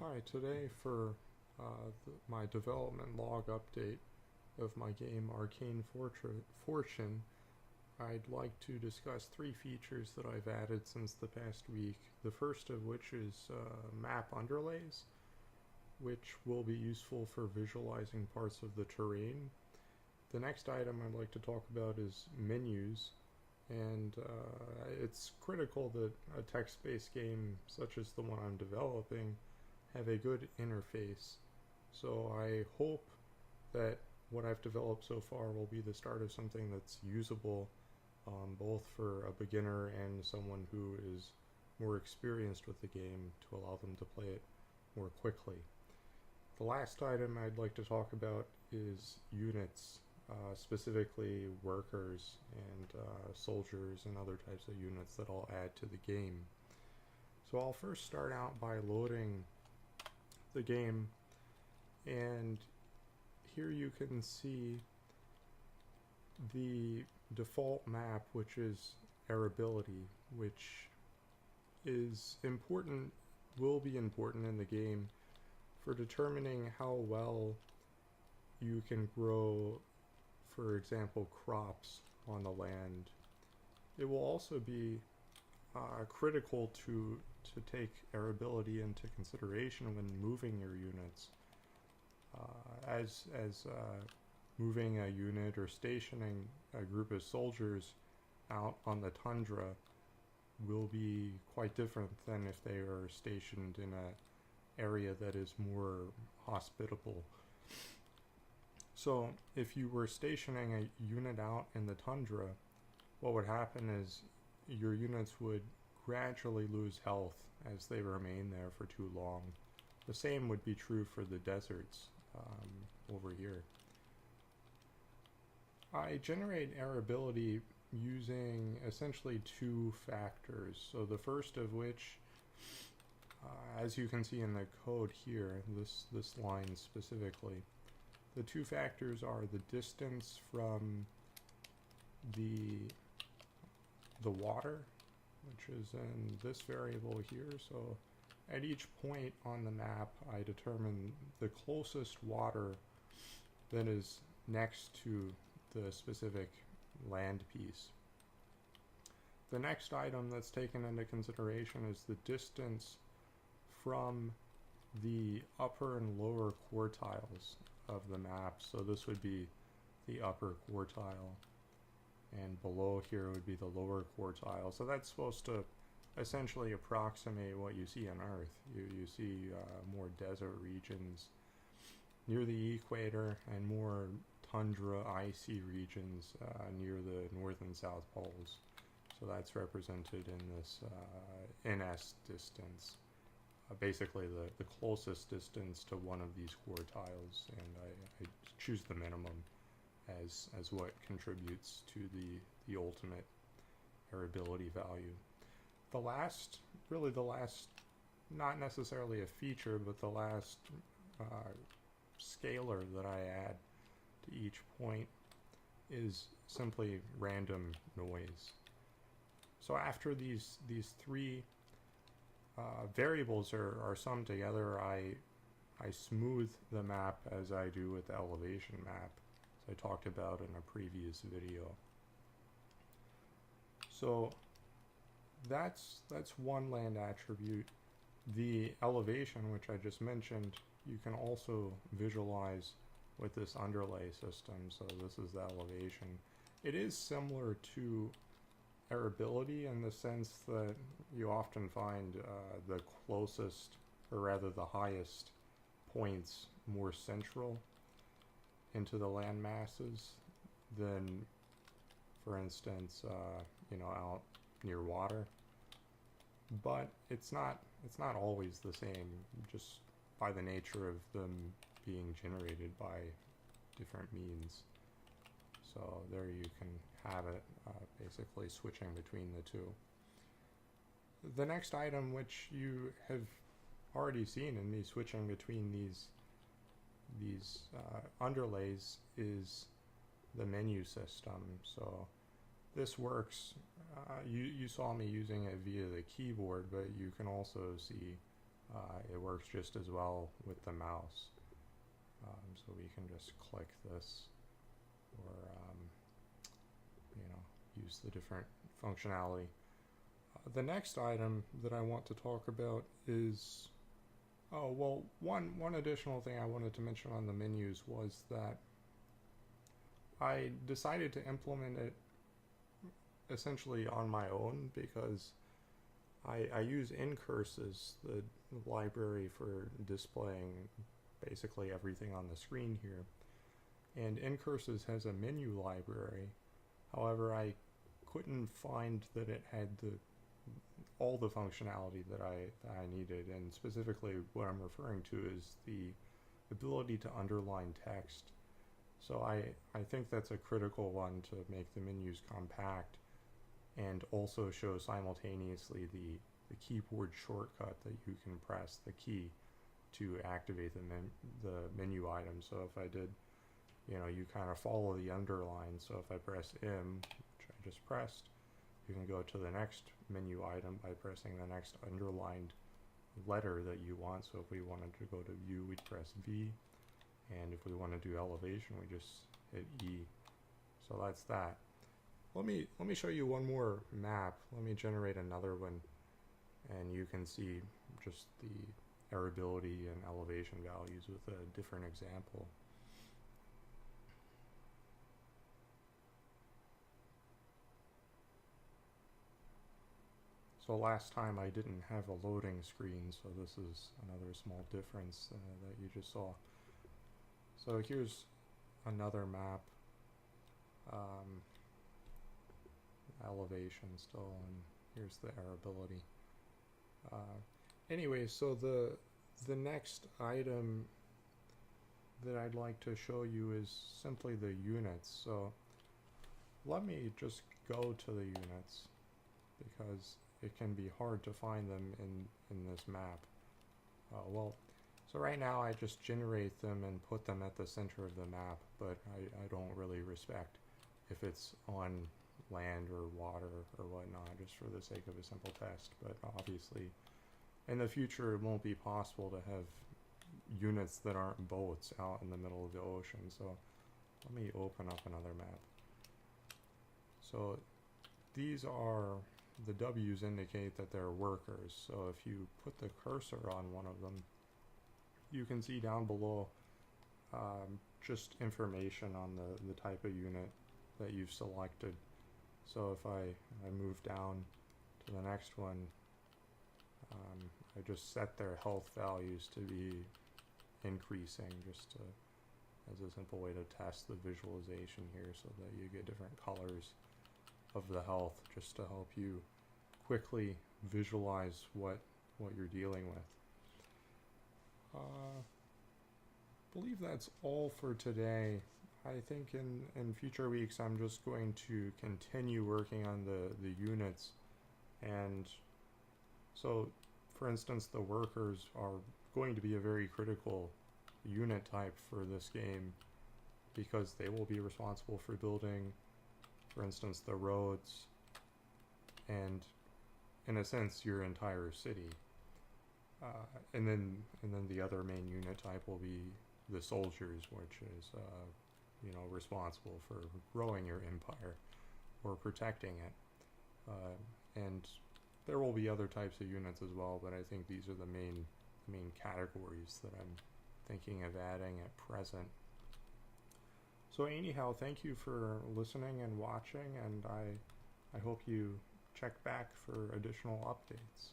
Hi, today for my development log update of my game Arcane Fortune, I'd like to discuss three features that I've added since the past week. The first of which is map underlays, which will be useful for visualizing parts of the terrain. The next item I'd like to talk about is menus, and it's critical that a text-based game such as the one I'm developing have a good interface. So I hope that what I've developed so far will be the start of something that's usable both for a beginner and someone who is more experienced with the game to allow them to play it more quickly. The last item I'd like to talk about is units, specifically workers and soldiers and other types of units that I'll add to the game. So I'll first start out by loading the game, and here you can see the default map, which is arability, which is important, will be important in the game for determining how well you can grow, for example, crops on the land. It will also be critical to take arability into consideration when moving your units. As moving a unit or stationing a group of soldiers out on the tundra will be quite different than if they are stationed in an area that is more hospitable. So if you were stationing a unit out in the tundra, what would happen is your units would gradually lose health as they remain there for too long. The same would be true for the deserts over here. I generate arability using essentially two factors. So the first of which, as you can see in the code here, this line specifically, the two factors are the distance from the water, which is in this variable here. So at each point on the map, I determine the closest water that is next to the specific land piece. The next item that's taken into consideration is the distance from the upper and lower quartiles of the map. So this would be the upper quartile, and below here would be the lower quartile. So that's supposed to essentially approximate what you see on Earth. You see more desert regions near the equator and more tundra, icy regions near the north and south poles. So that's represented in this NS distance, basically the closest distance to one of these quartiles, and I choose the minimum as what contributes to the ultimate arability value. The last, not necessarily a feature, but the last scalar that I add to each point is simply random noise. So after these three variables are summed together, I smooth the map as I do with the elevation map, as I talked about in a previous video. So that's one land attribute. The elevation, which I just mentioned, you can also visualize with this underlay system. So this is the elevation. It is similar to arability in the sense that you often find the closest, or rather the highest points more central into the land masses than, for instance, out near water. But it's not always the same, just by the nature of them being generated by different means. So there you can have it, basically switching between the two. The next item, which you have already seen in me switching between these underlays, is the menu system. So this works, you saw me using it via the keyboard, but you can also see It works just as well with the mouse. So we can just click this, or use the different functionality. The next item that I want to talk about is, one additional thing I wanted to mention on the menus was that I decided to implement it essentially on my own, because I use Incurses, the library for displaying basically everything on the screen here. And Incurses has a menu library. However, I couldn't find that it had all the functionality that I needed, and specifically what I'm referring to is the ability to underline text. So I think that's a critical one to make the menus compact, and also show simultaneously the keyboard shortcut that you can press, the key, to activate the menu item. So if I did, you kind of follow the underline. So if I press M, which I just pressed, you can go to the next menu item by pressing the next underlined letter that you want. So if we wanted to go to view, we'd press V, and if we want to do elevation, we just hit E. So that's that. Let me show you one more map. Let me generate another one, and you can see just the arability and elevation values with a different example. So last time I didn't have a loading screen, so this is another small difference that you just saw. So here's another map, elevation still, and here's the arability. Anyway, so the next item that I'd like to show you is simply the units. So let me just go to the units, because it can be hard to find them in this map. So right now I just generate them and put them at the center of the map, but I don't really respect if it's on land or water or whatnot, just for the sake of a simple test. But obviously in the future it won't be possible to have units that aren't boats out in the middle of the ocean. So let me open up another map. So these are, the W's indicate that they're workers. So if you put the cursor on one of them, you can see down below just information on the type of unit that you've selected. So if I move down to the next one, I just set their health values to be increasing, just as a simple way to test the visualization here, so that you get different colors of the health, just to help you quickly visualize what you're dealing with. Believe that's all for today. I think in future weeks I'm just going to continue working on the units. And so, for instance, the workers are going to be a very critical unit type for this game, because they will be responsible for building, for instance, the roads, and in a sense your entire city. And then the other main unit type will be the soldiers, which is responsible for growing your empire or protecting it. And there will be other types of units as well, but I think these are the main categories that I'm thinking of adding at present. So anyhow, thank you for listening and watching, and I hope you check back for additional updates.